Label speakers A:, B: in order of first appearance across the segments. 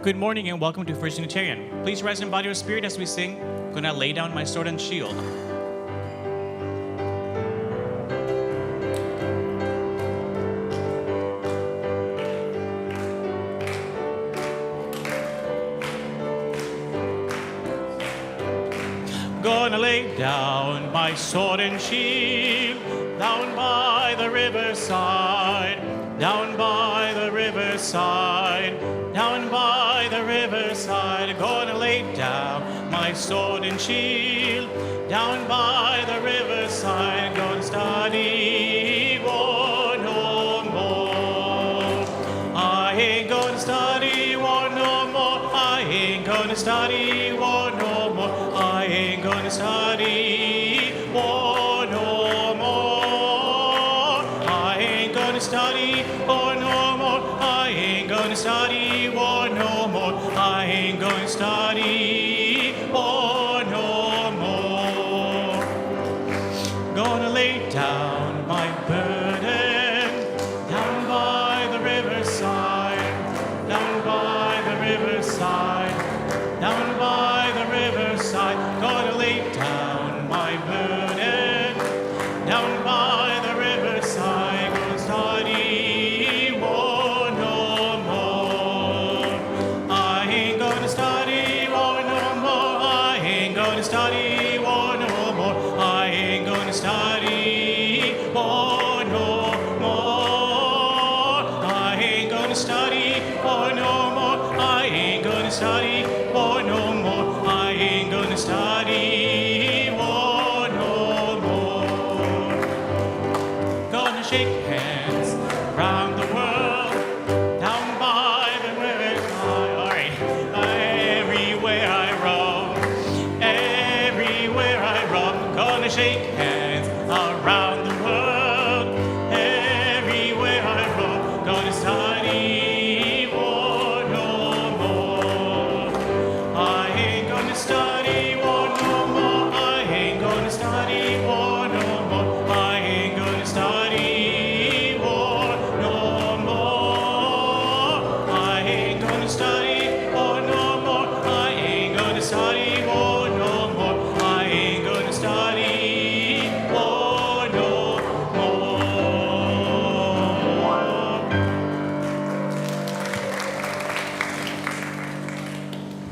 A: Good morning and welcome to First Unitarian. Please rise in body or spirit as we sing, "Gonna lay down my sword and shield." Gonna lay down my sword and shield, down by the riverside, down by the riverside, down by the riverside. Gonna lay down my sword and shield, down by the riverside. Gonna study war no more. I ain't gonna study war no more. I ain't gonna study war no more. I ain't gonna study war no more. I ain't gonna study war no more. I ain't gonna study war no more. I ain't gonna study war no more. Gonna lay down my burden down by the riverside, down by the riverside, down by the riverside. Gonna lay down my burden down by the riverside. Gonna study war no more. I ain't gonna study war no more. I ain't gonna study war no more. I ain't gonna study war no more. I ain't gonna study war no more. I ain't gonna study war no more. I ain't gonna study war no more. Gonna shake hands around the world, down by the riverside. All right. Everywhere I roam, everywhere I roam. Gonna shake hands around the world, everywhere I roam. Gonna study war no more. I ain't gonna study war no more. I ain't gonna study war no more. I ain't gonna study war no more. I ain't gonna study war no more. I ain't gonna study war no more. I ain't gonna study war no more.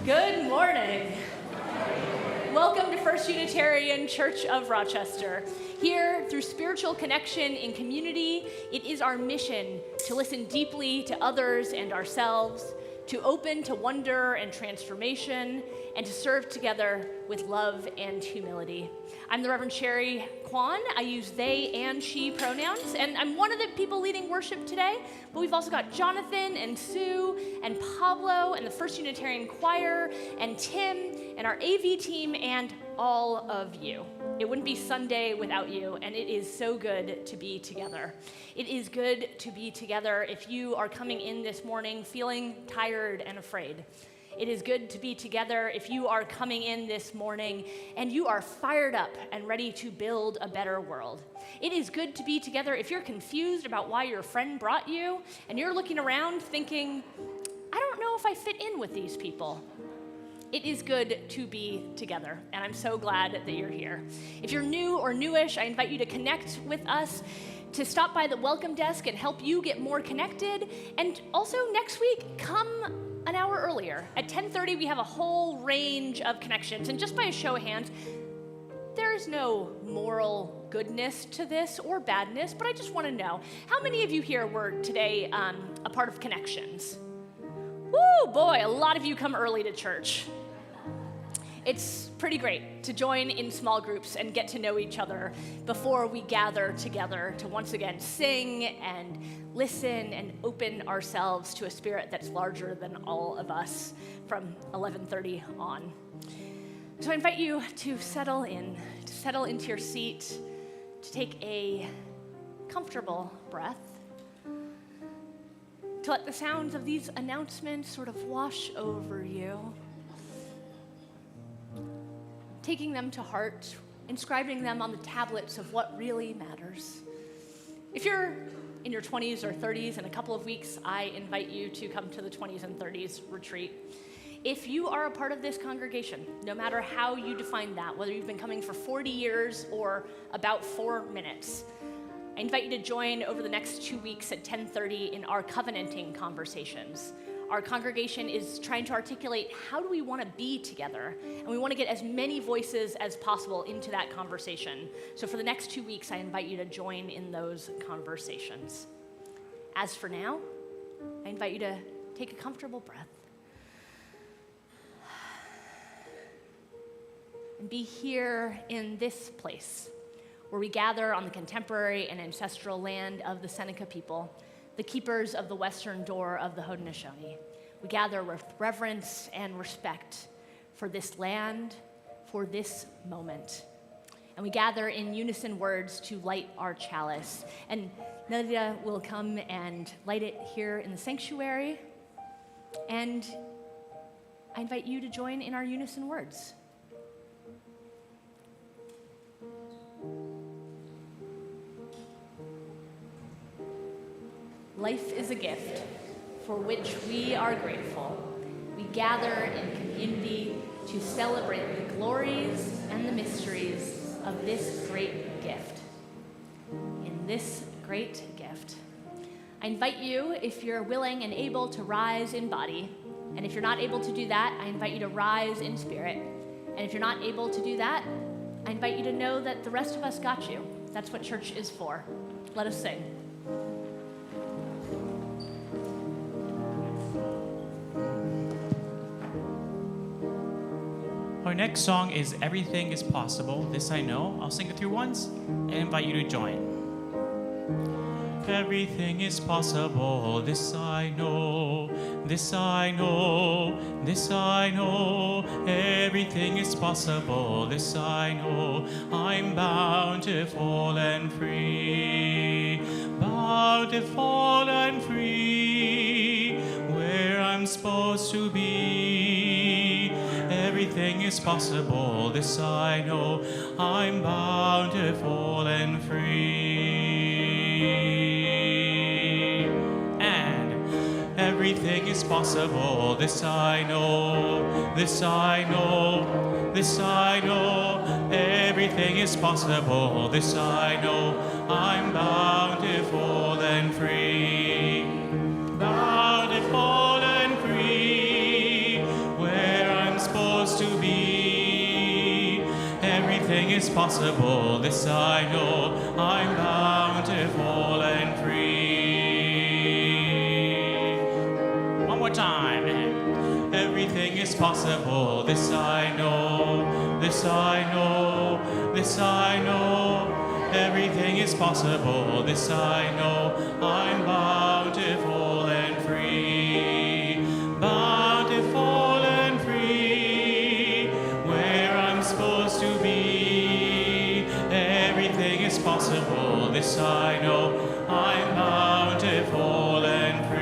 B: Good morning. Welcome to First Unitarian Church of Rochester. Here, through spiritual connection in community, it is our mission to listen deeply to others and ourselves, to open to wonder and transformation, and to serve together with love and humility. I'm the Reverend Sherry Kwan. I use they and she pronouns, and I'm one of the people leading worship today, but we've also got Jonathan and Sue and Pablo and the First Unitarian Choir and Tim and our AV team and all of you. It wouldn't be Sunday without you, and it is so good to be together. It is good to be together if you are coming in this morning feeling tired and afraid. It is good to be together if you are coming in this morning and you are fired up and ready to build a better world. It is good to be together if you're confused about why your friend brought you and you're looking around thinking, I don't know if I fit in with these people. It is good to be together, and I'm so glad that you're here. If you're new or newish, I invite you to connect with us, to stop by the welcome desk and help you get more connected. And also next week, come an hour earlier. At 10:30, we have a whole range of connections, and just by a show of hands, there is no moral goodness to this or badness, but I just want to know, how many of you here were today a part of Connections? Woo, boy, a lot of you come early to church. It's pretty great to join in small groups and get to know each other before we gather together to once again sing and listen and open ourselves to a spirit that's larger than all of us from 11:30 on. So I invite you to settle into your seat, to take a comfortable breath, to let the sounds of these announcements sort of wash over you, taking them to heart, inscribing them on the tablets of what really matters. If you're in your 20s or 30s, in a couple of weeks, I invite you to come to the 20s and 30s retreat. If you are a part of this congregation, no matter how you define that, whether you've been coming for 40 years or about 4 minutes, I invite you to join over the next 2 weeks at 10:30 in our covenanting conversations. Our congregation is trying to articulate how do we want to be together, and we want to get as many voices as possible into that conversation. So for the next 2 weeks, I invite you to join in those conversations. As for now, I invite you to take a comfortable breath and be here in this place where we gather on the contemporary and ancestral land of the Seneca people, the keepers of the western door of the Haudenosaunee. We gather with reverence and respect for this land, for this moment. And we gather in unison words to light our chalice. And Nadia will come and light it here in the sanctuary. And I invite you to join in our unison words. Life is a gift for which we are grateful. We gather in community to celebrate the glories and the mysteries of this great gift. In this great gift, I invite you, if you're willing and able, to rise in body. And if you're not able to do that, I invite you to rise in spirit. And if you're not able to do that, I invite you to know that the rest of us got you. That's what church is for. Let us sing.
A: Our next song is Everything is Possible, This I Know. I'll sing it through once and invite you to join. Everything is possible, this I know, this I know, this I know. Everything is possible, this I know. I'm bountiful and free, bountiful and free, where I'm supposed to be. Everything is possible, this I know. I'm bountiful and free. And everything is possible, this I know, this I know, this I know. Everything is possible, this I know. I'm bountiful and free, bountiful and free, where I'm supposed to be. Everything is possible, this I know. I'm bountiful and free. One more time. Everything is possible, this I know, this I know, this I know. Everything is possible, this I know. I'm bountiful and free, bountiful and free, where I'm supposed to be. Everything is possible, this I know. I'm bountiful and free.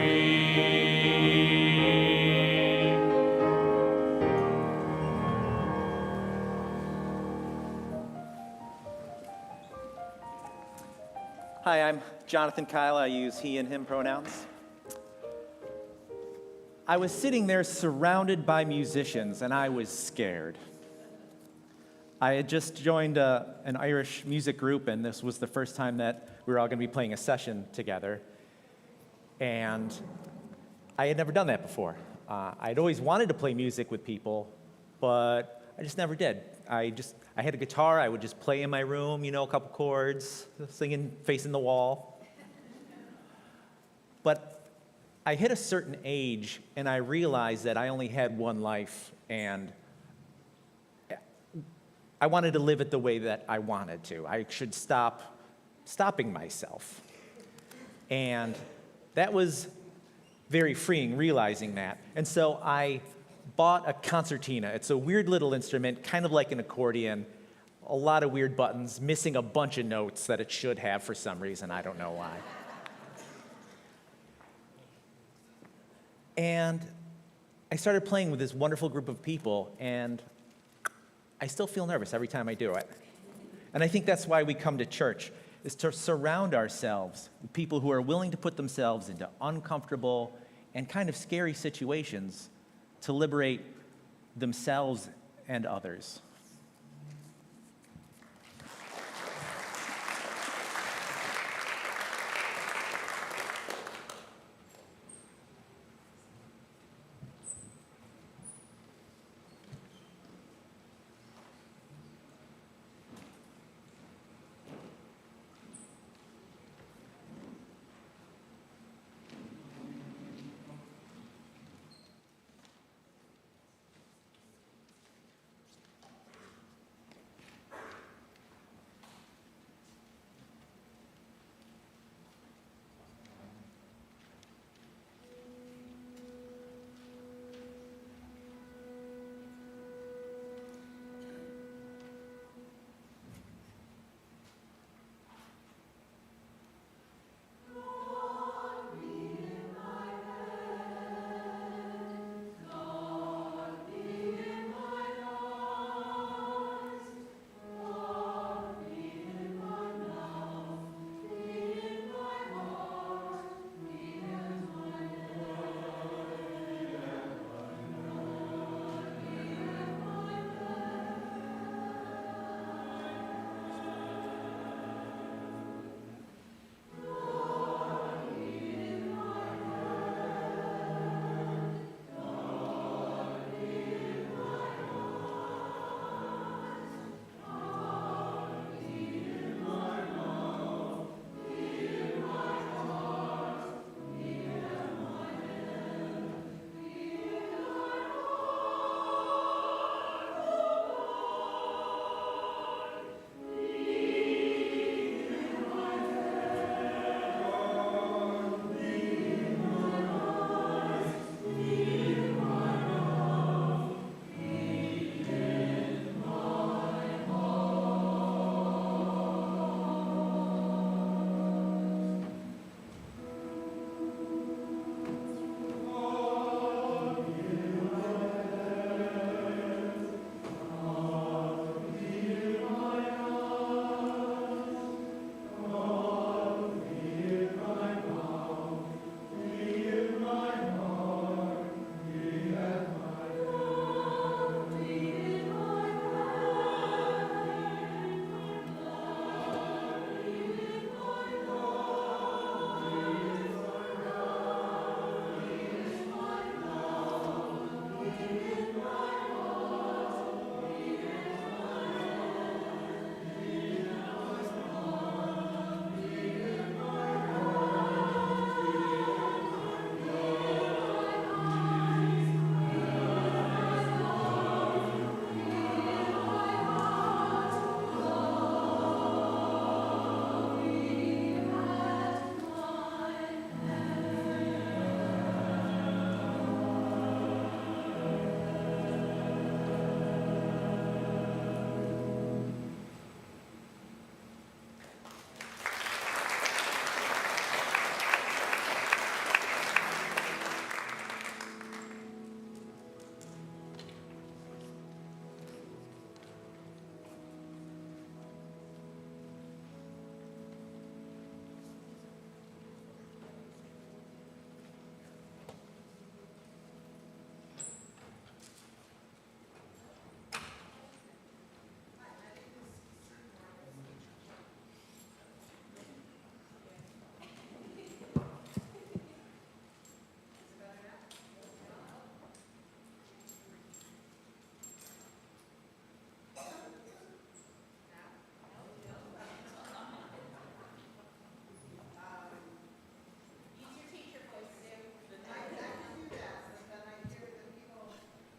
C: Hi, I'm Jonathan Kyle. I use he and him pronouns. I was sitting there surrounded by musicians, and I was scared. I had just joined an Irish music group, and this was the first time that we were all going to be playing a session together. And I had never done that before. I'd always wanted to play music with people, but I just never did. I had a guitar. I would just play in my room, a couple chords, singing, facing the wall. But I hit a certain age, and I realized that I only had one life, and I wanted to live it the way that I wanted to. I should stop stopping myself. And that was very freeing, realizing that. And so I bought a concertina. It's a weird little instrument, kind of like an accordion, a lot of weird buttons, missing a bunch of notes that it should have for some reason. I don't know why. And I started playing with this wonderful group of people, and I still feel nervous every time I do it. And I think that's why we come to church. is to surround ourselves with people who are willing to put themselves into uncomfortable and kind of scary situations to liberate themselves and others.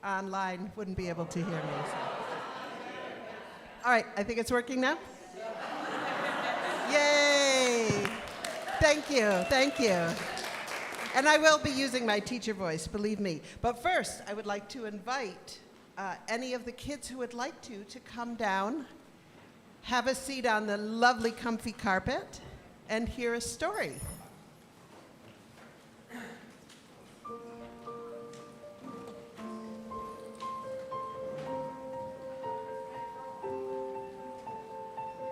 D: Online wouldn't be able to hear me. So. All right, I think it's working now. Yay! Thank you, thank you. And I will be using my teacher voice, believe me. But first, I would like to invite any of the kids who would like to come down, have a seat on the lovely comfy carpet, and hear a story.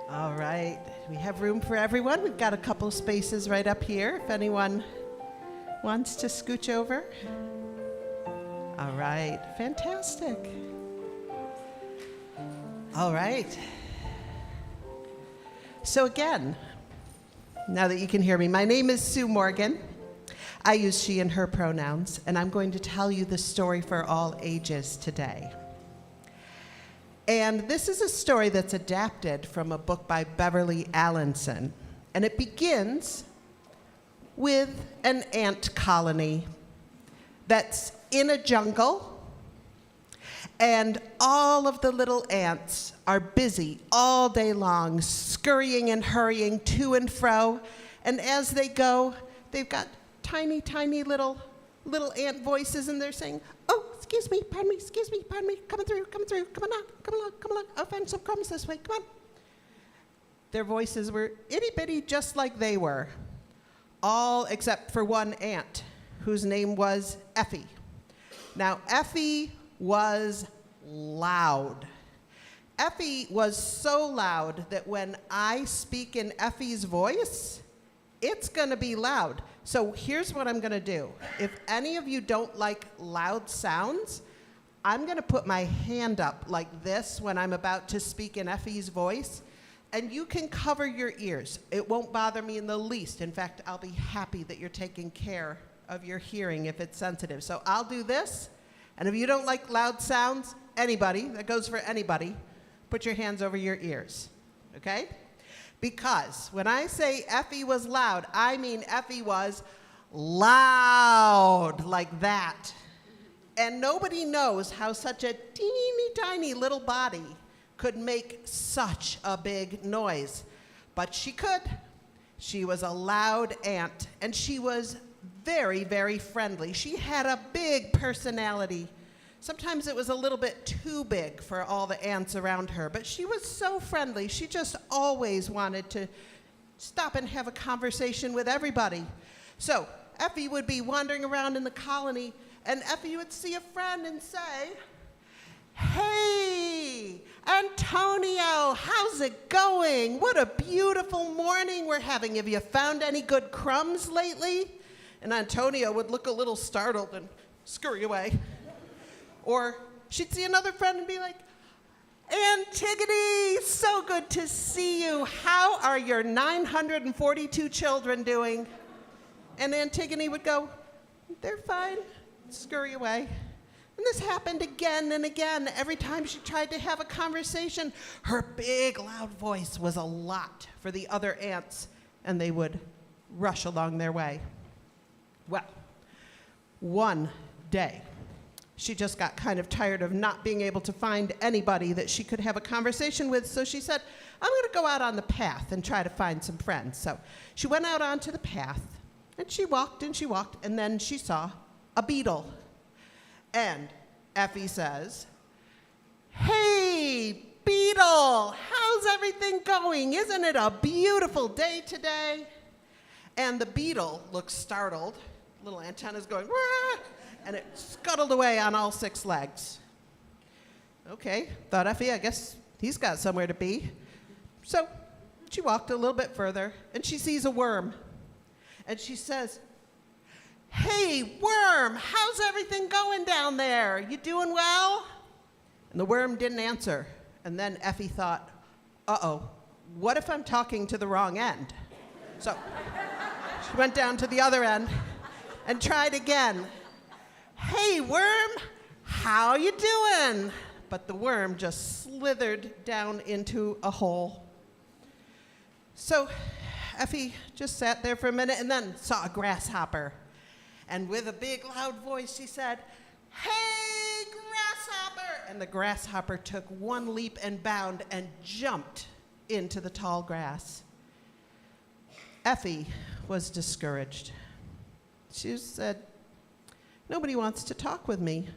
D: All right. right. We have room for everyone. We've got a couple spaces right up here if anyone wants to scooch over. All right. Fantastic. All right. So again, now that you can hear me, my name is Sue Morgan. I use she and her pronouns, and I'm going to tell you the story for all ages today. And this is a story that's adapted from a book by Beverly Allinson. And it begins with an ant colony that's in a jungle, and all of the little ants are busy all day long, scurrying and hurrying to and fro. And as they go, they've got tiny, tiny little ant voices, and they're saying, "Oh, excuse me, pardon me, coming through, come along, I'll find some crumbs this way, come on." Their voices were itty-bitty just like they were, all except for one ant, whose name was Effie. Now, Effie was loud. Effie was so loud that when I speak in Effie's voice, it's gonna be loud. So here's what I'm gonna do. If any of you don't like loud sounds, I'm gonna put my hand up like this when I'm about to speak in Effie's voice, and you can cover your ears. It won't bother me in the least. In fact, I'll be happy that you're taking care of your hearing if it's sensitive. So I'll do this, and if you don't like loud sounds, anybody, that goes for anybody, put your hands over your ears, okay? Because when I say Effie was loud, I mean Effie was loud like that. And nobody knows how such a teeny tiny little body could make such a big noise. But she could. She was a loud ant, and she was very, very friendly. She had a big personality. Sometimes it was a little bit too big for all the ants around her, but she was so friendly. She just always wanted to stop and have a conversation with everybody. So Effie would be wandering around in the colony, and Effie would see a friend and say, "Hey, Antonio, how's it going? What a beautiful morning we're having. Have you found any good crumbs lately?" And Antonio would look a little startled and scurry away. Or she'd see another friend and be like, "Antigone, so good to see you. How are your 942 children doing?" And Antigone would go, "They're fine," scurry away. And this happened again and again. Every time she tried to have a conversation, her big, loud voice was a lot for the other ants, and they would rush along their way. Well, one day, she just got kind of tired of not being able to find anybody that she could have a conversation with, so she said, "I'm going to go out on the path and try to find some friends." So she went out onto the path, and she walked, and then she saw a beetle. And Effie says, "Hey, beetle, how's everything going? Isn't it a beautiful day today?" And the beetle looks startled. Little antennas going, "Wah!" And it scuttled away on all 6 legs. Okay, thought Effie, I guess he's got somewhere to be. So she walked a little bit further, and she sees a worm. And she says, "Hey, worm, how's everything going down there? You doing well?" And the worm didn't answer. And then Effie thought, uh-oh, what if I'm talking to the wrong end? So she went down to the other end and tried again. "Hey, worm, how you doing?" But the worm just slithered down into a hole. So Effie just sat there for a minute and then saw a grasshopper. And with a big, loud voice, she said, "Hey, grasshopper!" And the grasshopper took one leap and bound and jumped into the tall grass. Effie was discouraged. She said, "Nobody wants to talk with me.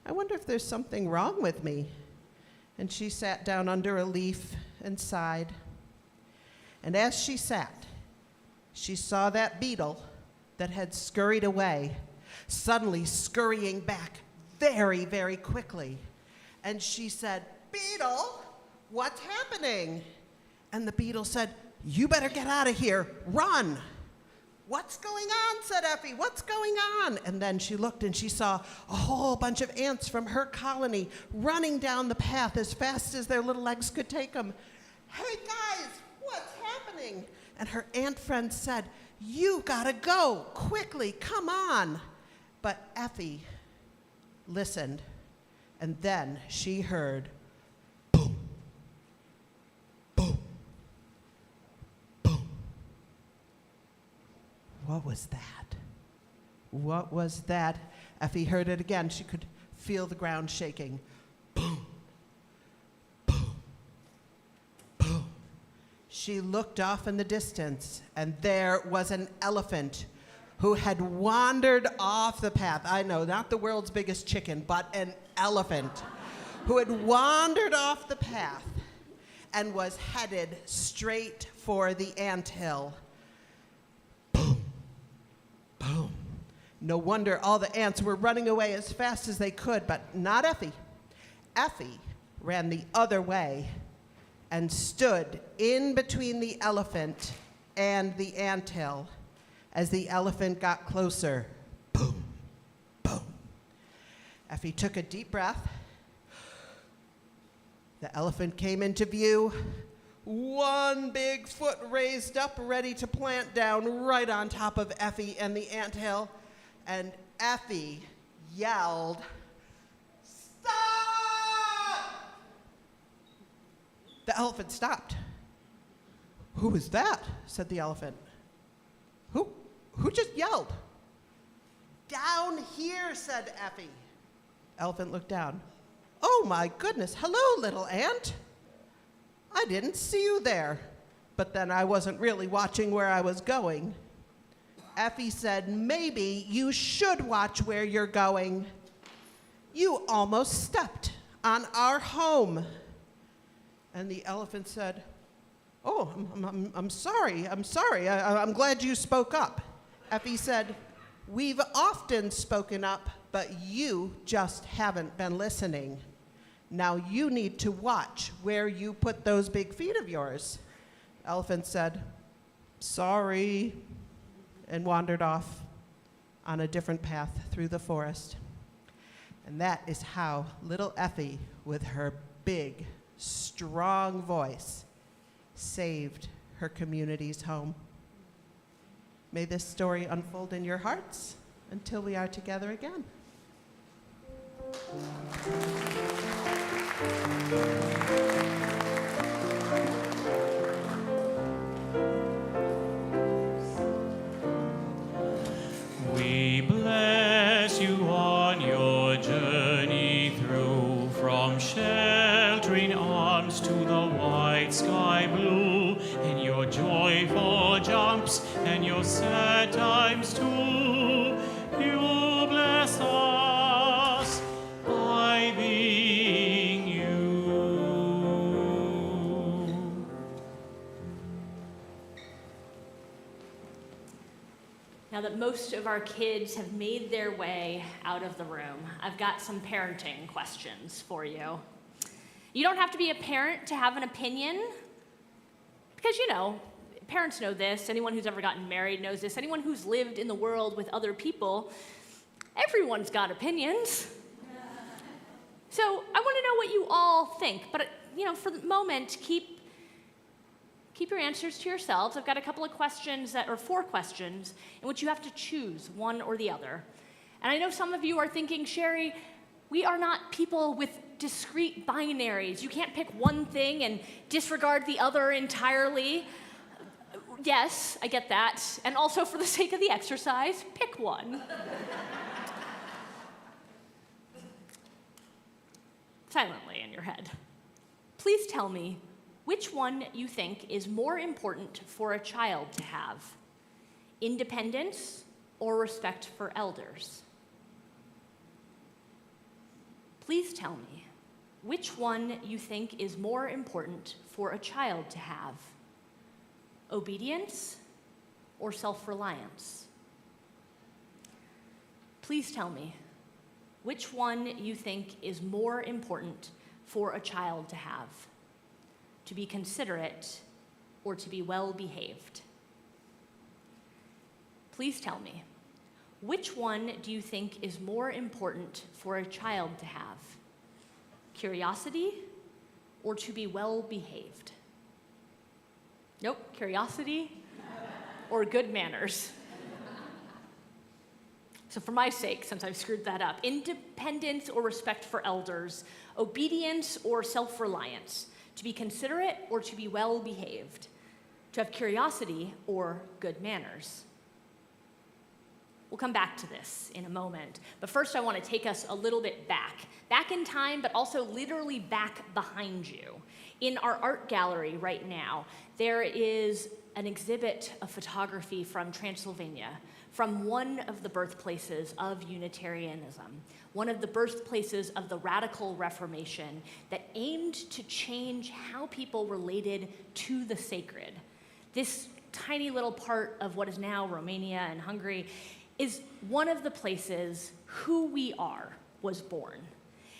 D: I wonder if there's something wrong with me." And she sat down under a leaf and sighed. And as she sat, she saw that beetle that had scurried away, suddenly scurrying back very, very quickly. And she said, "Beetle, what's happening?" And the beetle said, "You better get out of here. Run." "What's going on?" said Effie. "What's going on?" And then she looked and she saw a whole bunch of ants from her colony running down the path as fast as their little legs could take them. "Hey guys, what's happening?" And her ant friend said, "You gotta go, quickly, come on." But Effie listened, and then she heard boom, boom, boom. What was that? What was that? Effie heard it again. She could feel the ground shaking. Boom, boom, boom. She looked off in the distance, and there was an elephant who had wandered off the path. I know, not the world's biggest chicken, but an elephant who had wandered off the path and was headed straight for the anthill. Boom, boom. No wonder all the ants were running away as fast as they could, but not Effie. Effie ran the other way and stood in between the elephant and the anthill. As the elephant got closer, boom, boom. Effie took a deep breath. The elephant came into view, one big foot raised up, ready to plant down right on top of Effie and the anthill. And Effie yelled, "Stop!" The elephant stopped. "Who was that?" said the elephant. Who just yelled?" "Down here," said Effie. Elephant looked down. "Oh my goodness, hello, little ant. I didn't see you there, but then I wasn't really watching where I was going." Effie said, "Maybe you should watch where you're going. You almost stepped on our home." And the elephant said, "Oh, I'm sorry. I'm glad you spoke up." Effie said, "We've often spoken up, but you just haven't been listening. Now you need to watch where you put those big feet of yours." Elephant said, "Sorry," and wandered off on a different path through the forest. And that is how little Effie, with her big, strong voice, saved her community's home. May this story unfold in your hearts until we are together again.
A: We bless you on your journey through, from sheltering arms to the wide sky blue, in your joyful jumps and your sad times too. You bless us by being you.
B: Now that most of our kids have made their way out of the room, I've got some parenting questions for you. You don't have to be a parent to have an opinion, because, you know, parents know this. Anyone who's ever gotten married knows this. Anyone who's lived in the world with other people, everyone's got opinions. So I want to know what you all think, but, for the moment, keep your answers to yourselves. I've got a couple of questions or 4 questions in which you have to choose one or the other. And I know some of you are thinking, Sherry, we are not people with discrete binaries. You can't pick one thing and disregard the other entirely. Yes, I get that. And also, for the sake of the exercise, pick one. Silently in your head. Please tell me which one you think is more important for a child to have: independence or respect for elders? Please tell me which one you think is more important for a child to have: obedience or self-reliance? Please tell me which one you think is more important for a child to have: to be considerate or to be well behaved? Please tell me, which one do you think is more important for a child to have? Curiosity or to be well behaved? Nope, curiosity or good manners. So for my sake, since I've screwed that up, independence or respect for elders, obedience or self-reliance, to be considerate or to be well behaved, to have curiosity or good manners. We'll come back to this in a moment, but first I want to take us a little bit back in time, but also literally back behind you. In our art gallery right now, there is an exhibit of photography from Transylvania, from one of the birthplaces of Unitarianism, one of the birthplaces of the Radical Reformation that aimed to change how people related to the sacred. This tiny little part of what is now Romania and Hungary is one of the places Who We Are was born.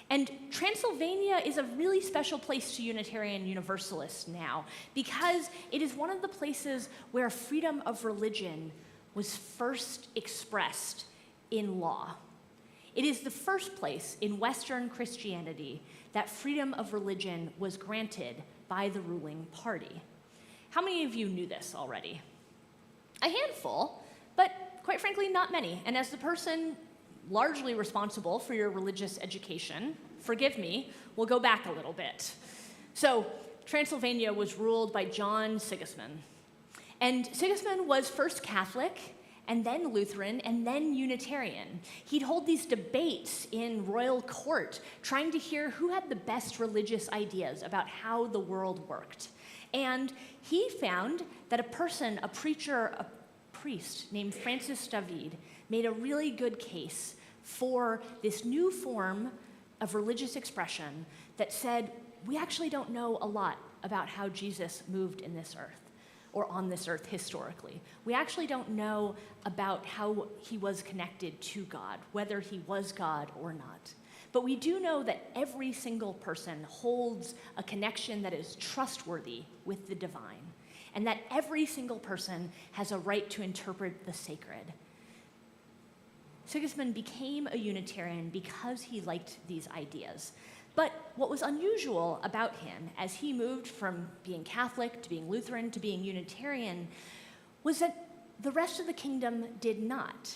B: And Transylvania is a really special place to Unitarian Universalists now because it is one of the places where freedom of religion was first expressed in law. It is the first place in Western Christianity that freedom of religion was granted by the ruling party. How many of you knew this already? A handful, but quite frankly, not many. And as the person largely responsible for your religious education, forgive me, we'll go back a little bit. So, Transylvania was ruled by John Sigismund. And Sigismund was first Catholic, and then Lutheran, and then Unitarian. He'd hold these debates in royal court, trying to hear who had the best religious ideas about how the world worked. And he found that a priest named Francis David made a really good case for this new form of religious expression that said, we actually don't know a lot about how Jesus moved in this earth or on this earth historically. We actually don't know about how he was connected to God, whether he was God or not. But we do know that every single person holds a connection that is trustworthy with the divine, and that every single person has a right to interpret the sacred. Sigismund became a Unitarian because he liked these ideas. But what was unusual about him as he moved from being Catholic to being Lutheran to being Unitarian was that the rest of the kingdom did not.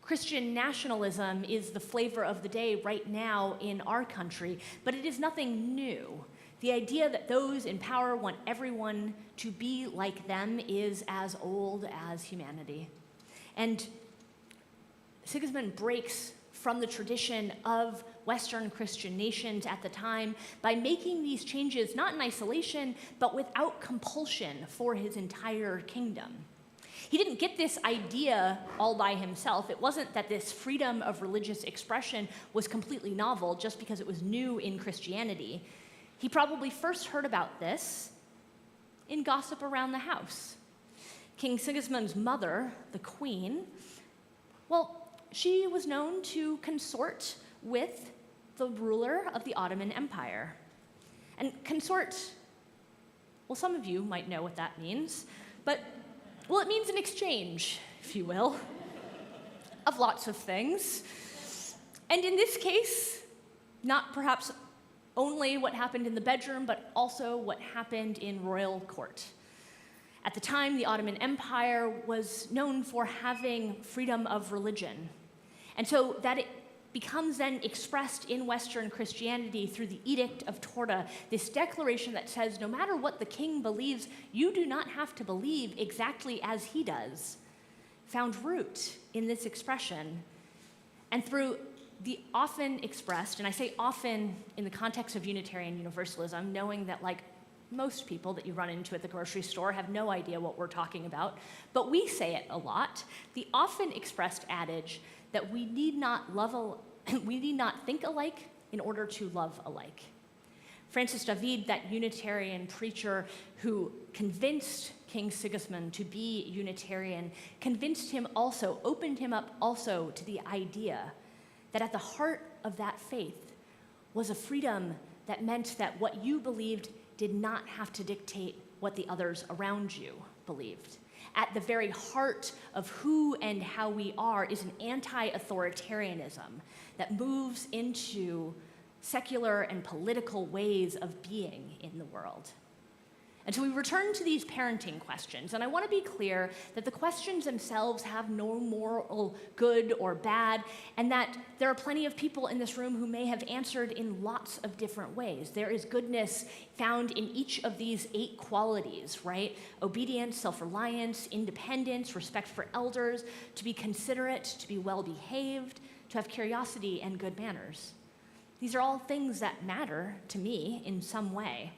B: Christian nationalism is the flavor of the day right now in our country, but it is nothing new. The idea that those in power want everyone to be like them is as old as humanity. And Sigismund breaks from the tradition of Western Christian nations at the time by making these changes not in isolation, but without compulsion for his entire kingdom. He didn't get this idea all by himself. It wasn't that this freedom of religious expression was completely novel just because it was new in Christianity. He probably first heard about this in gossip around the house. King Sigismund's mother, the queen, she was known to consort with the ruler of the Ottoman Empire. And consort, some of you might know what that means, but, it means an exchange, if you will, of lots of things. And in this case, not perhaps only what happened in the bedroom, but also what happened in royal court. At the time, the Ottoman Empire was known for having freedom of religion. And so that it becomes then expressed in Western Christianity through the Edict of Torda, this declaration that says no matter what the king believes, you do not have to believe exactly as he does, found root in this expression. And through the often expressed, and I say often in the context of Unitarian Universalism, knowing that like most people that you run into at the grocery store have no idea what we're talking about, but we say it a lot, the often expressed adage that we need not think alike in order to love alike. Francis David, that Unitarian preacher who convinced King Sigismund to be Unitarian, opened him up also to the idea that at the heart of that faith was a freedom that meant that what you believed did not have to dictate what the others around you believed. At the very heart of who and how we are is an anti-authoritarianism that moves into secular and political ways of being in the world. And so we return to these parenting questions, and I want to be clear that the questions themselves have no moral good or bad, and that there are plenty of people in this room who may have answered in lots of different ways. There is goodness found in each of these 8 qualities, right? Obedience, self-reliance, independence, respect for elders, to be considerate, to be well-behaved, to have curiosity and good manners. These are all things that matter to me in some way.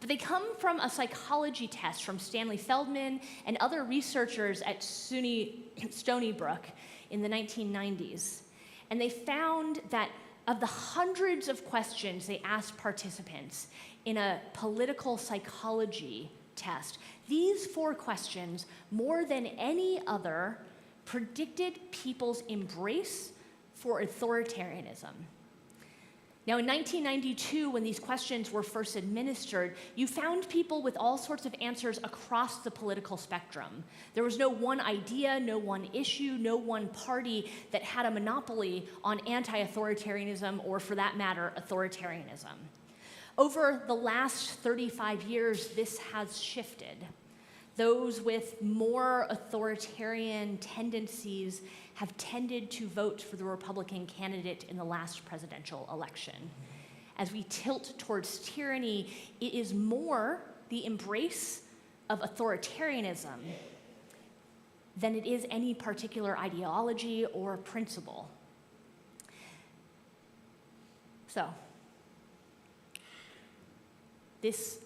B: But they come from a psychology test from Stanley Feldman and other researchers at Stony Brook in the 1990s. And they found that of the hundreds of questions they asked participants in a political psychology test, these 4 questions, more than any other, predicted people's embrace for authoritarianism. Now, in 1992, when these questions were first administered, you found people with all sorts of answers across the political spectrum. There was no one idea, no one issue, no one party that had a monopoly on anti-authoritarianism, or for that matter, authoritarianism. Over the last 35 years, this has shifted. Those with more authoritarian tendencies have tended to vote for the Republican candidate in the last presidential election. As we tilt towards tyranny, it is more the embrace of authoritarianism than it is any particular ideology or principle. So, this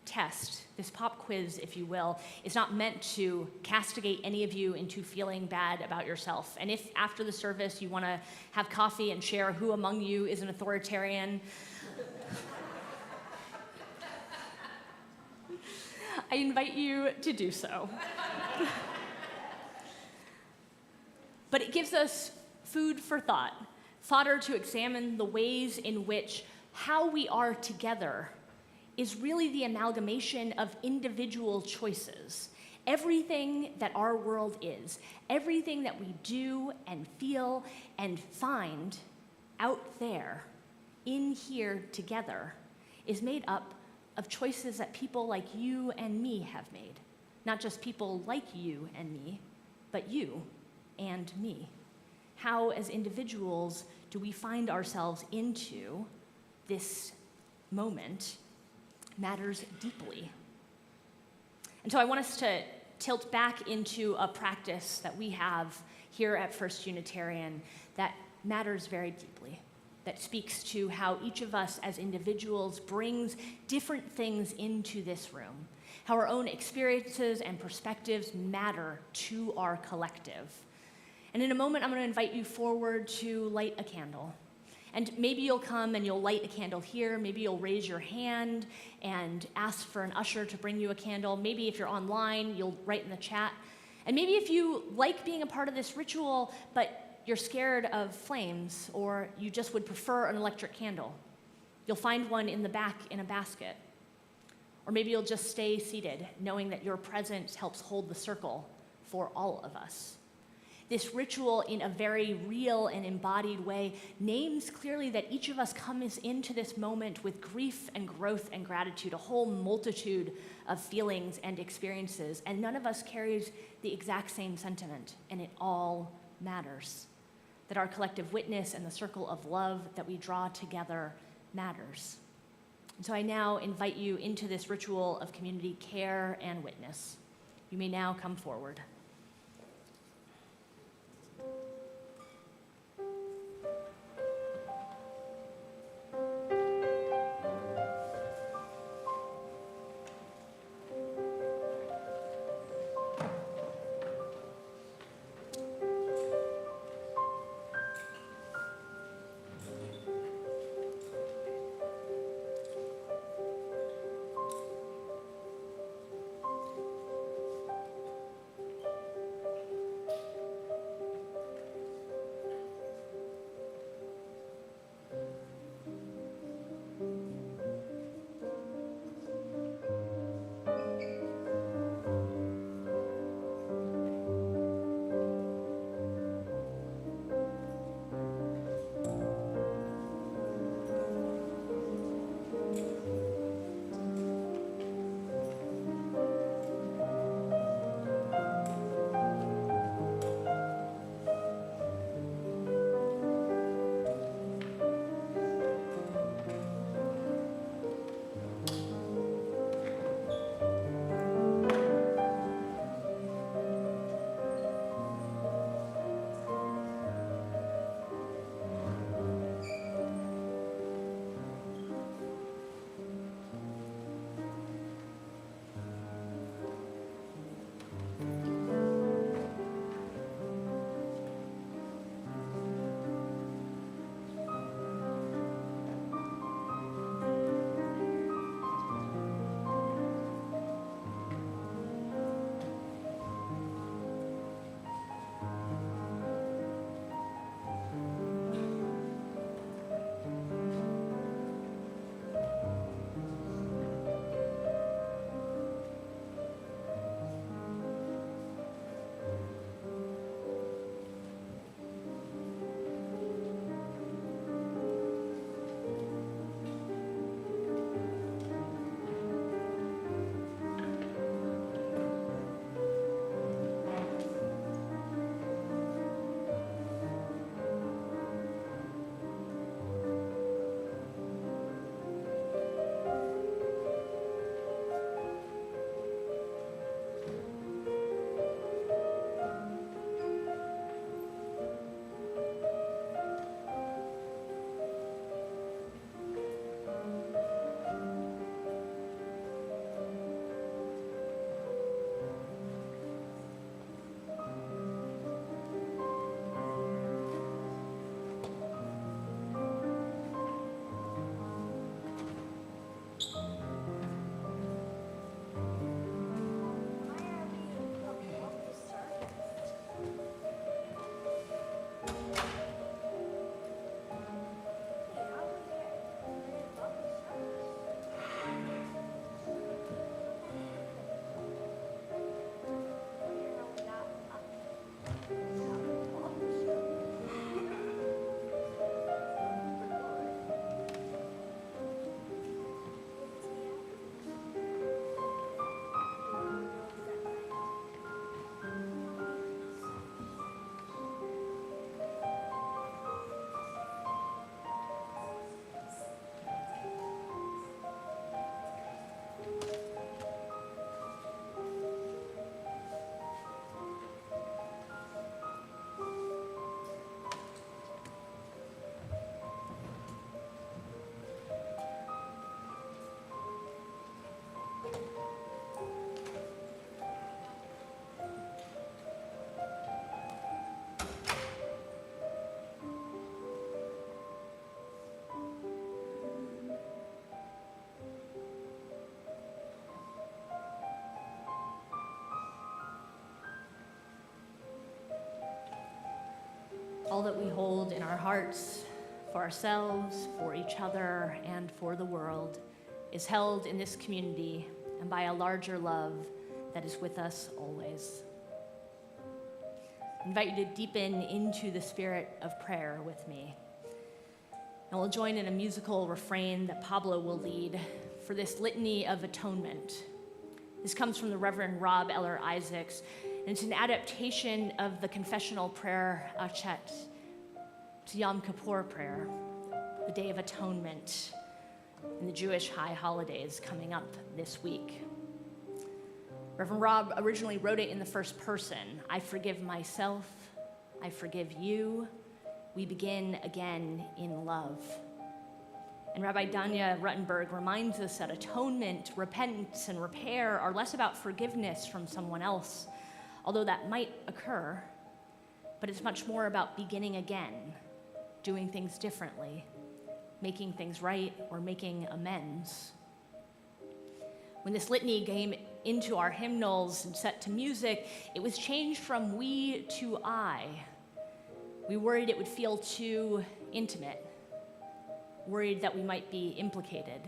B: test, this pop quiz, if you will, is not meant to castigate any of you into feeling bad about yourself. And if after the service you want to have coffee and share who among you is an authoritarian, I invite you to do so. But it gives us food for thought, fodder to examine the ways in which how we are together is really the amalgamation of individual choices. Everything that our world is, everything that we do and feel and find out there, in here together, is made up of choices that people like you and me have made. Not just people like you and me, but you and me. How, as individuals, do we find ourselves into this moment matters deeply. And so I want us to tilt back into a practice that we have here at First Unitarian that matters very deeply, that speaks to how each of us as individuals brings different things into this room, how our own experiences and perspectives matter to our collective. And in a moment, I'm going to invite you forward to light a candle. And maybe you'll come and you'll light a candle here. Maybe you'll raise your hand and ask for an usher to bring you a candle. Maybe if you're online, you'll write in the chat. And maybe if you like being a part of this ritual, but you're scared of flames, or you just would prefer an electric candle, you'll find one in the back in a basket. Or maybe you'll just stay seated, knowing that your presence helps hold the circle for all of us. This ritual, in a very real and embodied way, names clearly that each of us comes into this moment with grief and growth and gratitude, a whole multitude of feelings and experiences, and none of us carries the exact same sentiment, and it all matters. That our collective witness and the circle of love that we draw together matters. And so I now invite you into this ritual of community care and witness. You may now come forward. our hearts, for ourselves, for each other, and for the world, is held in this community and by a larger love that is with us always. I invite you to deepen into the spirit of prayer with me. And we'll join in a musical refrain that Pablo will lead for this litany of atonement. This comes from the Reverend Rob Eller Isaacs, and it's an adaptation of the confessional prayer Achet to Yom Kippur prayer, the Day of Atonement, in the Jewish high holidays coming up this week. Reverend Rob originally wrote it in the first person. I forgive myself, I forgive you, we begin again in love. And Rabbi Danya Ruttenberg reminds us that atonement, repentance, and repair are less about forgiveness from someone else, although that might occur, but it's much more about beginning again, doing things differently, making things right, or making amends. When this litany came into our hymnals and set to music, it was changed from we to I. We worried it would feel too intimate, worried that we might be implicated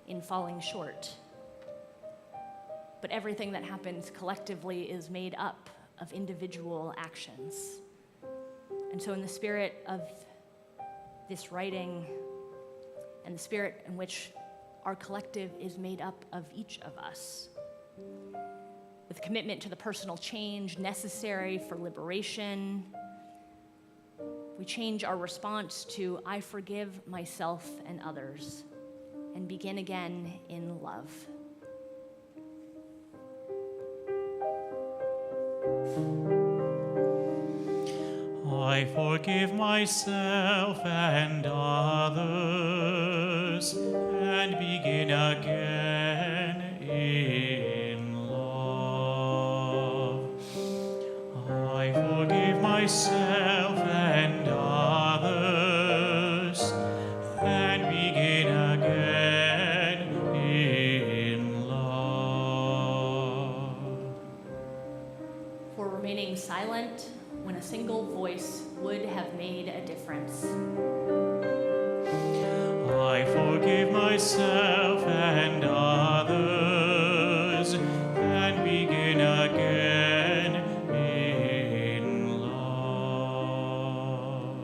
B: in falling short. But everything that happens collectively is made up of individual actions. And so in the spirit of this writing and the spirit in which our collective is made up of each of us, with commitment to the personal change necessary for liberation, we change our response to I forgive myself and others and begin again in love.
A: I forgive myself and others and begin again in love. I forgive myself and others and begin again in love.
B: For remaining silent when a single voice would have made a difference.
A: I forgive myself and others and begin again in love.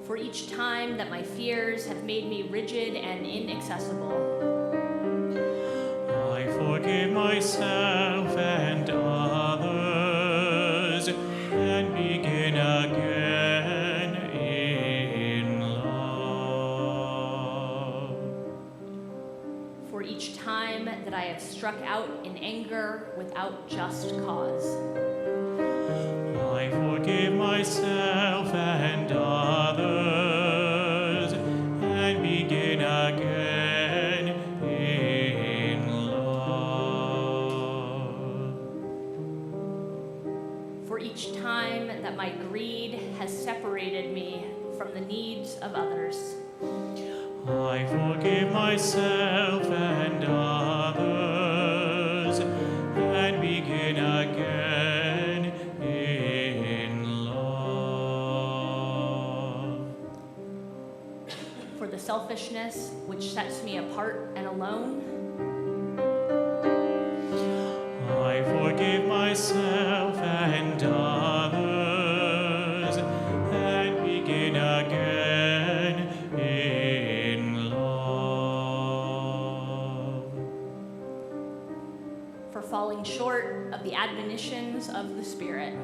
B: For each time that my fears have made me rigid and inaccessible.
A: I forgive myself and others and begin again in love.
B: For each time that I have struck out in anger without just cause.
A: I forgive myself and others and begin again in love.
B: For each time that my greed has separated me from the needs of others.
A: I forgive myself and others and begin again in love.
B: For the selfishness which sets me apart and alone.
A: I forgive myself and others and begin again in love.
B: For falling short of the admonitions of the Spirit.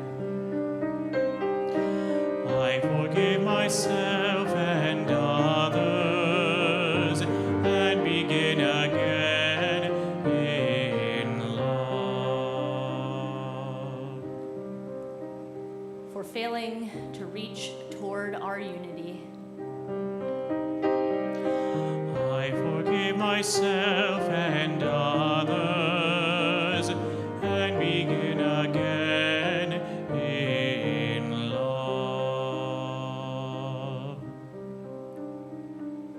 A: I forgive myself and others and begin again in love.
B: For failing to reach toward our unity.
A: I forgive myself and others and begin again in love.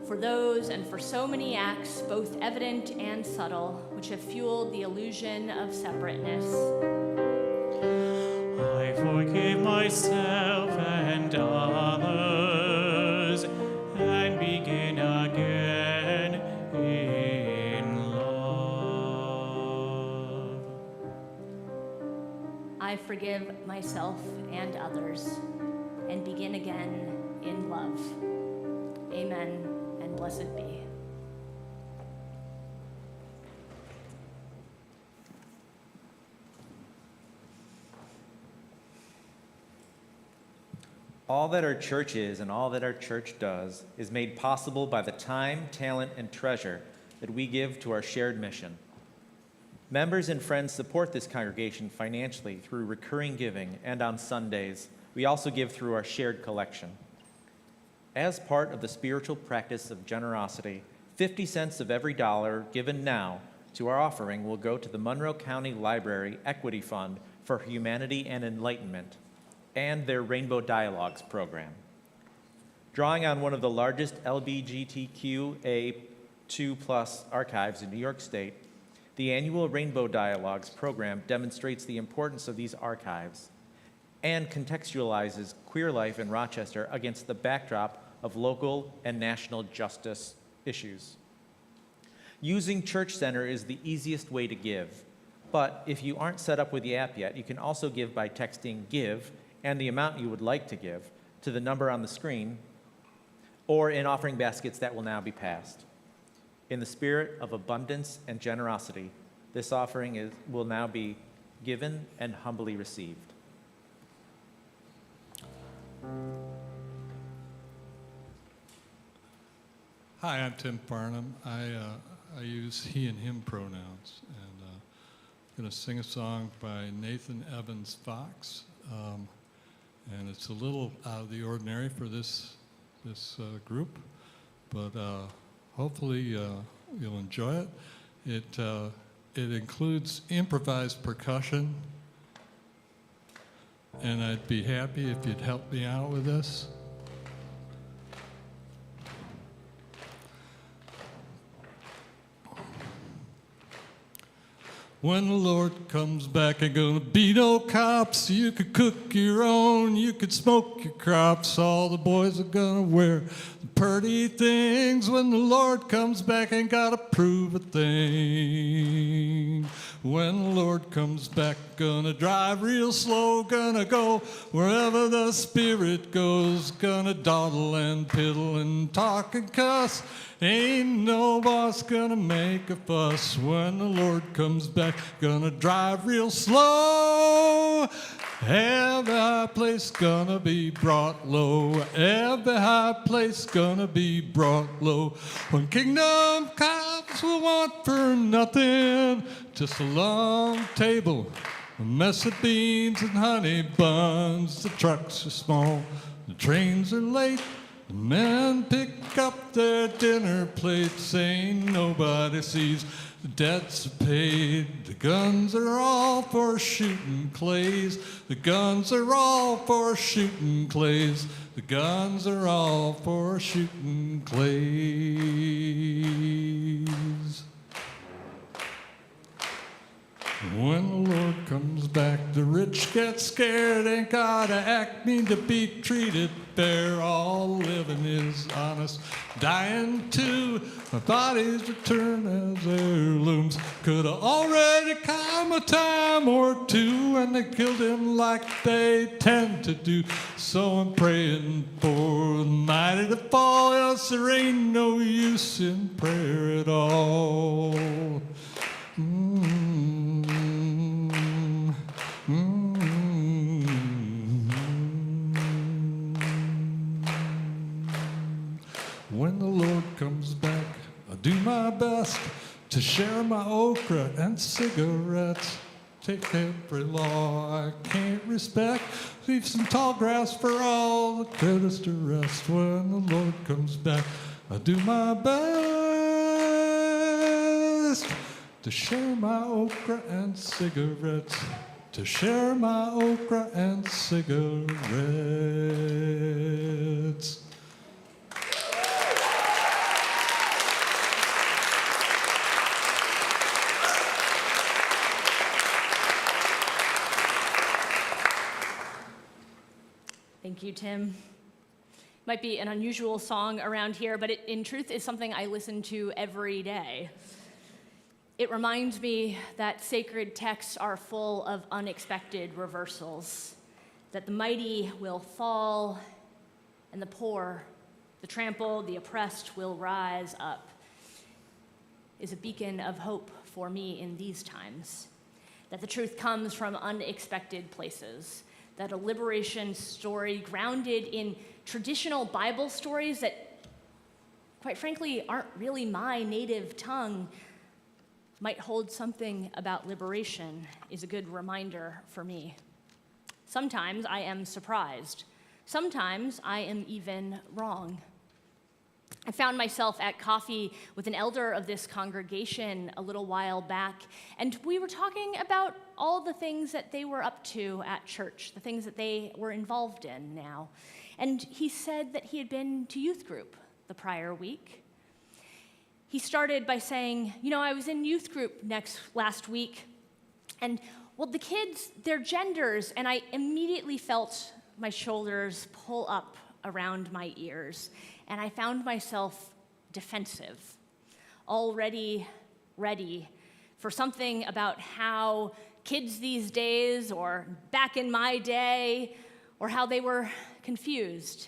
B: For those and for so many acts, both evident and subtle, which have fueled the illusion of separateness.
A: I forgive myself and others and begin again in love.
B: I forgive myself and others and begin again in love. Amen, and blessed be.
C: All that our church is and all that our church does is made possible by the time, talent, and treasure that we give to our shared mission. Members and friends support this congregation financially through recurring giving, and on Sundays, we also give through our shared collection. As part of the spiritual practice of generosity, 50 cents of every dollar given now to our offering will go to the Monroe County Library Equity Fund for Humanity and Enlightenment and their Rainbow Dialogues program. Drawing on one of the largest LGBTQA2+ archives in New York State, the annual Rainbow Dialogues program demonstrates the importance of these archives and contextualizes queer life in Rochester against the backdrop of local and national justice issues. Using Church Center is the easiest way to give, but if you aren't set up with the app yet, you can also give by texting GIVE and the amount you would like to give to the number on the screen or in offering baskets that will now be passed. In the spirit of abundance and generosity, this offering will now be given and humbly received.
E: Hi, I'm Tim Farnham. I use he and him pronouns, and I'm going to sing a song by Nathan Evans Fox. And it's a little out of the ordinary for this group, but hopefully you'll enjoy it. It includes improvised percussion, and I'd be happy if you'd help me out with this. When the Lord comes back, ain't gonna be no cops. You could cook your own, you could smoke your crops. All the boys are gonna wear the pretty things. When the Lord comes back, ain't gotta prove a thing. When the Lord comes back, gonna drive real slow, gonna go wherever the Spirit goes. Gonna dawdle and piddle and talk and cuss. Ain't no boss gonna make a fuss. When the Lord comes back, gonna drive real slow. Every high place gonna be brought low. Every high place gonna be brought low. When kingdom comes, we'll want for nothing. Just a long table, a mess of beans and honey buns. The trucks are small, the trains are late. The men pick up their dinner plates. Ain't nobody sees the debts are paid. The guns are all for shooting clays. The guns are all for shooting clays. The guns are all for shooting clays. When the Lord comes back, the rich get scared. Ain't gotta act mean to be treated fair. All living is honest, dying too. My body's returned as heirlooms. Could've already come a time or two, and they killed him like they tend to do. So I'm praying for the mighty to fall, else there ain't no use in prayer at all. When the Lord comes back, I'll do my best to share my okra and cigarettes. Take every law I can't respect, leave some tall grass for all the critters to rest. When the Lord comes back, I'll do my best to share my okra and cigarettes. To share my okra and cigarettes.
B: Thank you, Tim. Might be an unusual song around here, but it in truth is something I listen to every day. It reminds me that sacred texts are full of unexpected reversals, that the mighty will fall and the poor, the trampled, the oppressed will rise up, is a beacon of hope for me in these times. That the truth comes from unexpected places, that a liberation story grounded in traditional Bible stories that, quite frankly, aren't really my native tongue, might hold something about liberation is a good reminder for me. Sometimes I am surprised. Sometimes I am even wrong. I found myself at coffee with an elder of this congregation a little while back, and we were talking about all the things that they were up to at church, the things that they were involved in now. And he said that he had been to youth group the prior week. He started by saying, I was in youth group last week, and the kids, their genders, and I immediately felt my shoulders pull up around my ears, and I found myself defensive, already ready for something about how kids these days, or back in my day, or how they were confused.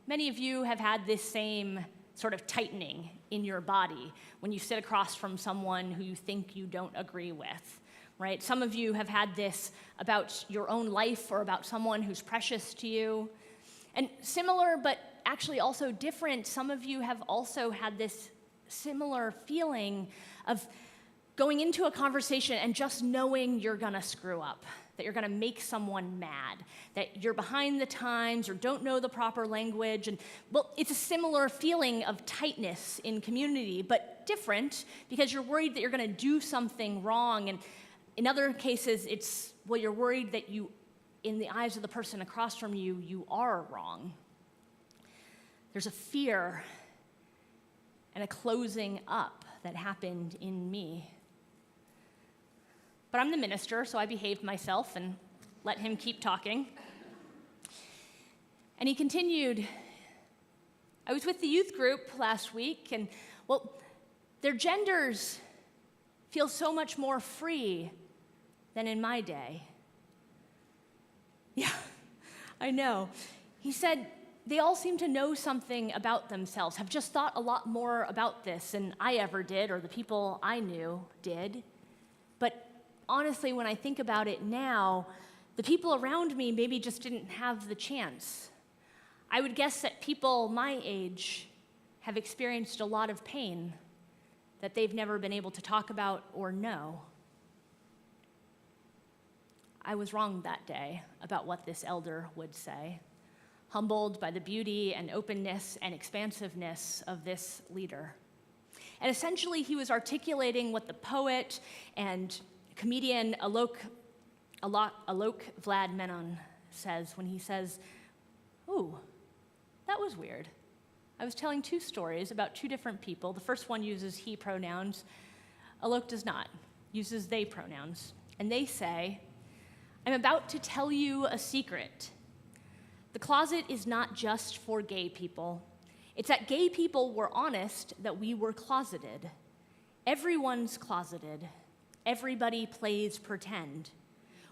B: Many of you have had this same sort of tightening in your body when you sit across from someone who you think you don't agree with, right? Some of you have had this about your own life or about someone who's precious to you. And similar, but actually also different, some of you have also had this similar feeling of going into a conversation and just knowing you're gonna screw up, that you're gonna make someone mad, that you're behind the times or don't know the proper language. And it's a similar feeling of tightness in community, but different because you're worried that you're gonna do something wrong. And in other cases, you're worried that in the eyes of the person across from you, you are wrong. There's a fear and a closing up that happened in me. But I'm the minister, so I behaved myself and let him keep talking. And he continued, I was with the youth group last week, and their genders feel so much more free than in my day. Yeah, I know. He said, they all seem to know something about themselves, have just thought a lot more about this than I ever did or the people I knew did. But honestly, when I think about it now, the people around me maybe just didn't have the chance. I would guess that people my age have experienced a lot of pain that they've never been able to talk about or know. I was wrong that day about what this elder would say, humbled by the beauty and openness and expansiveness of this leader. And essentially, he was articulating what the poet and comedian Alok Vlad Menon says when he says, "Ooh, that was weird. I was telling two stories about two different people. The first one uses he pronouns. Alok does not, uses they pronouns. And they say, I'm about to tell you a secret. The closet is not just for gay people. It's that gay people were honest that we were closeted. Everyone's closeted. Everybody plays pretend.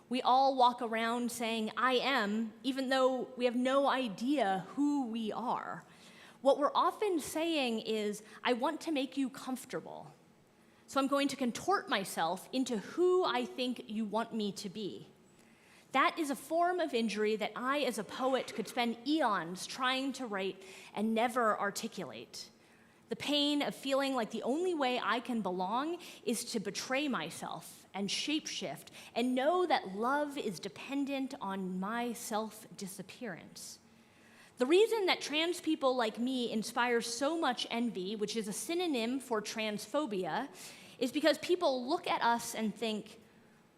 B: We all walk around saying, I am, even though we have no idea who we are. What we're often saying is, I want to make you comfortable. So I'm going to contort myself into who I think you want me to be. That is a form of injury that I, as a poet, could spend eons trying to write and never articulate. The pain of feeling like the only way I can belong is to betray myself and shapeshift and know that love is dependent on my self-disappearance. The reason that trans people like me inspire so much envy, which is a synonym for transphobia, is because people look at us and think,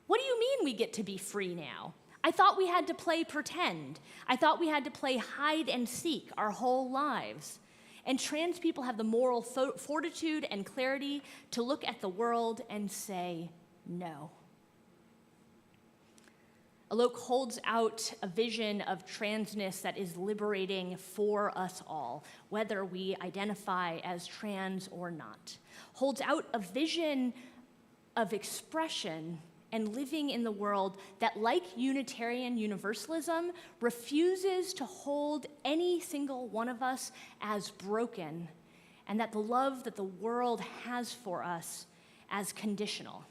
B: what do you mean we get to be free now? I thought we had to play pretend. I thought we had to play hide and seek our whole lives. And trans people have the moral fortitude and clarity to look at the world and say no. Alok holds out a vision of transness that is liberating for us all, whether we identify as trans or not. Holds out a vision of expression and living in the world that, like Unitarian Universalism, refuses to hold any single one of us as broken, and that the love that the world has for us as conditional.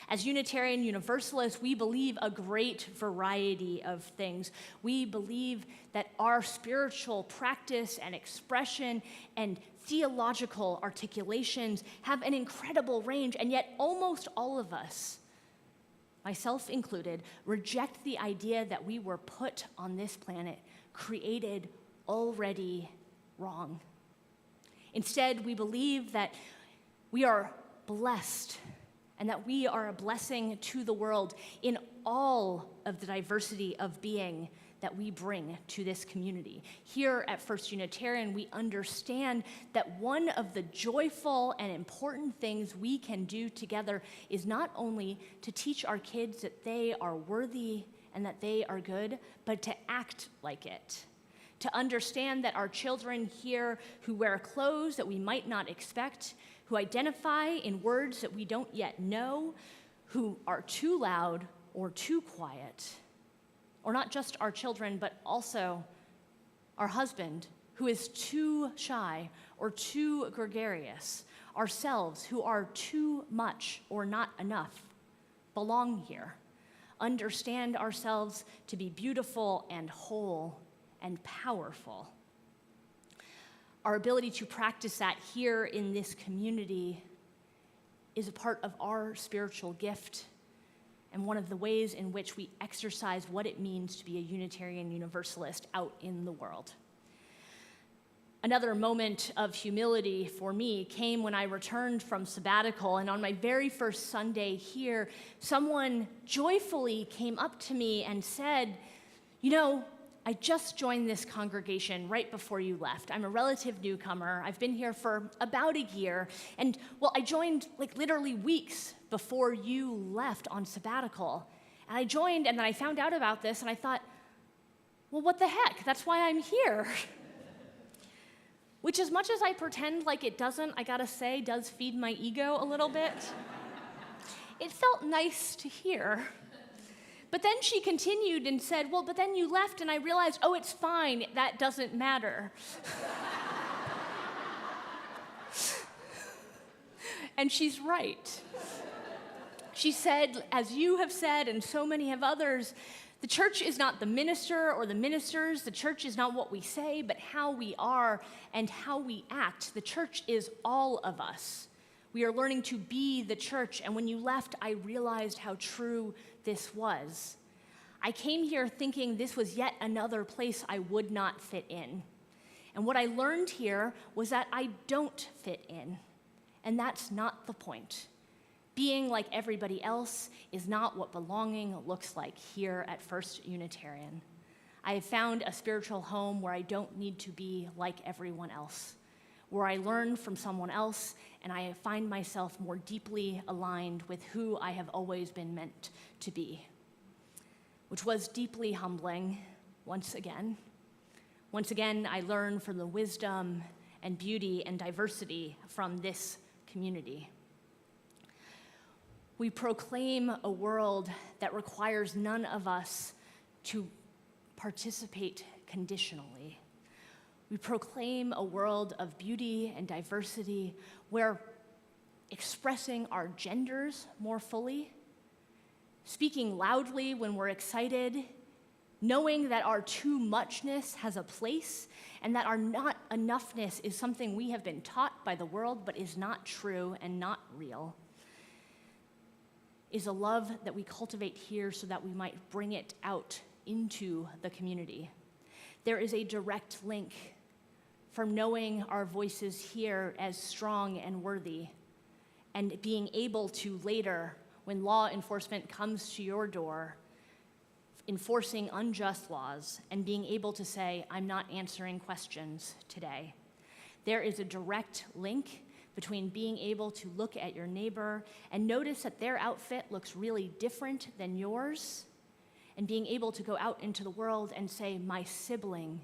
B: As Unitarian Universalists, we believe a great variety of things. We believe that our spiritual practice and expression and theological articulations have an incredible range, and yet almost all of us, myself included, reject the idea that we were put on this planet, created already wrong. Instead, we believe that we are blessed and that we are a blessing to the world in all of the diversity of being that we bring to this community. Here at First Unitarian, we understand that one of the joyful and important things we can do together is not only to teach our kids that they are worthy and that they are good, but to act like it. To understand that our children here who wear clothes that we might not expect, who identify in words that we don't yet know, who are too loud or too quiet, or not just our children, but also our husband, who is too shy or too gregarious, ourselves, who are too much or not enough, belong here. Understand ourselves to be beautiful and whole and powerful. Our ability to practice that here in this community is a part of our spiritual gift and one of the ways in which we exercise what it means to be a Unitarian Universalist out in the world. Another moment of humility for me came when I returned from sabbatical, and on my very first Sunday here, someone joyfully came up to me and said, "You know, I just joined this congregation right before you left. I'm a relative newcomer. I've been here for about a year. And, well, I joined like literally weeks before you left on sabbatical. And I joined, and then I found out about this, and I thought, well, what the heck? That's why I'm here." Which, as much as I pretend like it doesn't, I gotta say, does feed my ego a little bit. It felt nice to hear. But then she continued and said, "Well, but then you left, and I realized, oh, it's fine, that doesn't matter." And she's right. She said, as you have said, and so many of others, the church is not the minister or the ministers. The church is not what we say, but how we are and how we act. The church is all of us. We are learning to be the church, and when you left, I realized how true this was. I came here thinking this was yet another place I would not fit in. And what I learned here was that I don't fit in, and that's not the point. Being like everybody else is not what belonging looks like here at First Unitarian. I have found a spiritual home where I don't need to be like everyone else, where I learn from someone else and I find myself more deeply aligned with who I have always been meant to be, which was deeply humbling once again. Once again, I learn from the wisdom and beauty and diversity from this community. We proclaim a world that requires none of us to participate conditionally. We proclaim a world of beauty and diversity where expressing our genders more fully, speaking loudly when we're excited, knowing that our too muchness has a place and that our not enoughness is something we have been taught by the world but is not true and not real, is a love that we cultivate here so that we might bring it out into the community. There is a direct link from knowing our voices here as strong and worthy and being able to later, when law enforcement comes to your door, enforcing unjust laws and being able to say, "I'm not answering questions today." There is a direct link between being able to look at your neighbor and notice that their outfit looks really different than yours, and being able to go out into the world and say, my sibling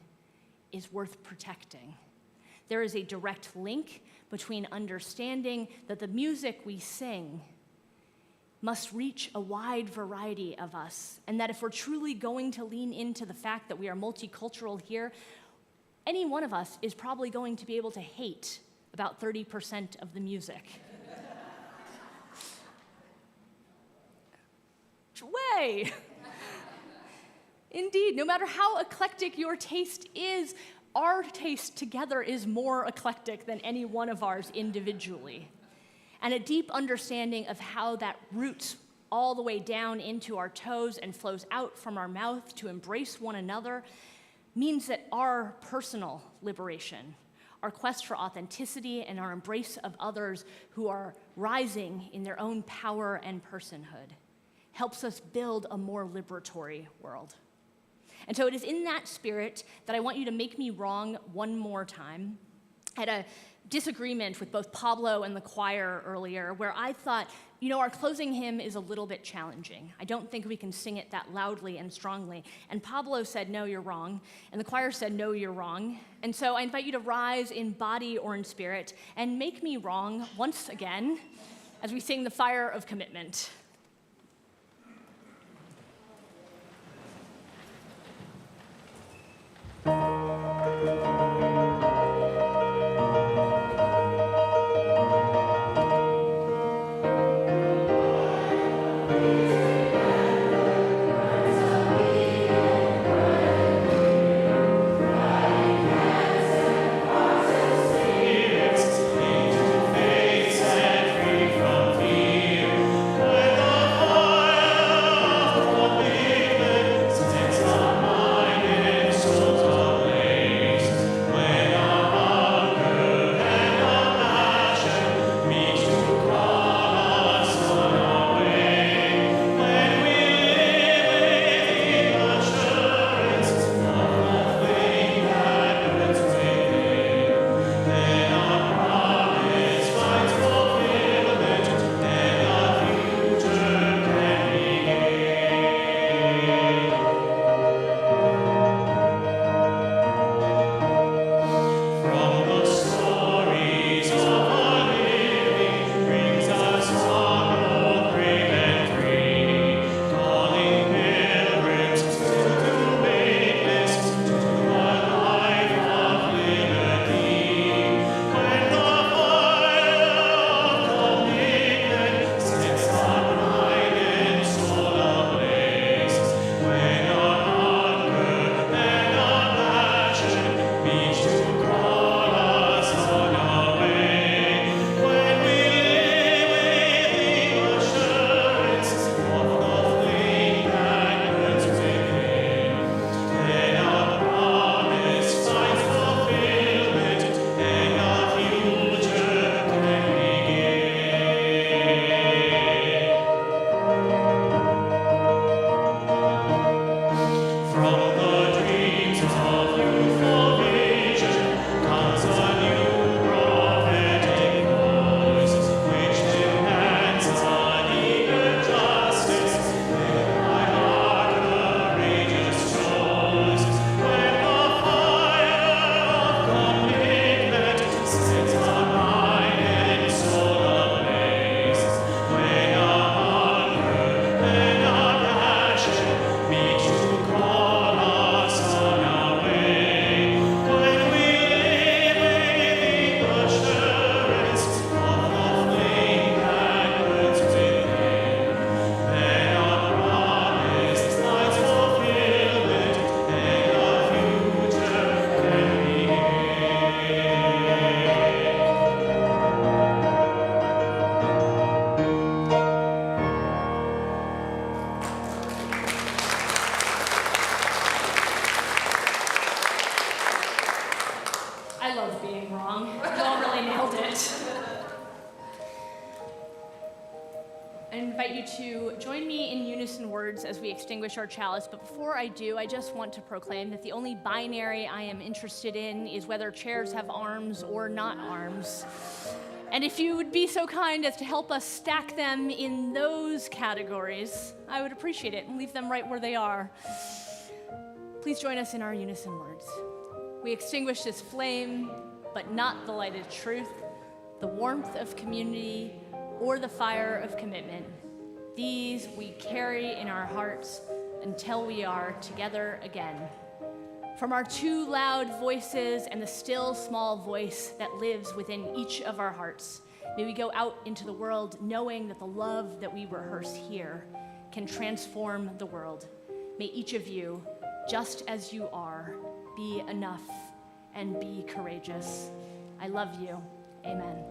B: is worth protecting. There is a direct link between understanding that the music we sing must reach a wide variety of us, and that if we're truly going to lean into the fact that we are multicultural here, any one of us is probably going to be able to hate about 30% of the music. Way! Indeed, no matter how eclectic your taste is, our taste together is more eclectic than any one of ours individually. And a deep understanding of how that roots all the way down into our toes and flows out from our mouth to embrace one another means that our personal liberation, our quest for authenticity, and our embrace of others who are rising in their own power and personhood helps us build a more liberatory world. And so it is in that spirit that I want you to make me wrong one more time. I had a disagreement with both Pablo and the choir earlier where I thought, our closing hymn is a little bit challenging. I don't think we can sing it that loudly and strongly. And Pablo said, no, you're wrong. And the choir said, no, you're wrong. And so I invite you to rise in body or in spirit and make me wrong once again as we sing the Fire of Commitment. I invite you to join me in unison words as we extinguish our chalice. But before I do, I just want to proclaim that the only binary I am interested in is whether chairs have arms or not arms. And if you would be so kind as to help us stack them in those categories, I would appreciate it, and leave them right where they are. Please join us in our unison words. We extinguish this flame, but not the light of truth, the warmth of community, or the fire of commitment. These we carry in our hearts until we are together again. From our two loud voices and the still small voice that lives within each of our hearts, may we go out into the world knowing that the love that we rehearse here can transform the world. May each of you, just as you are, be enough and be courageous. I love you. Amen.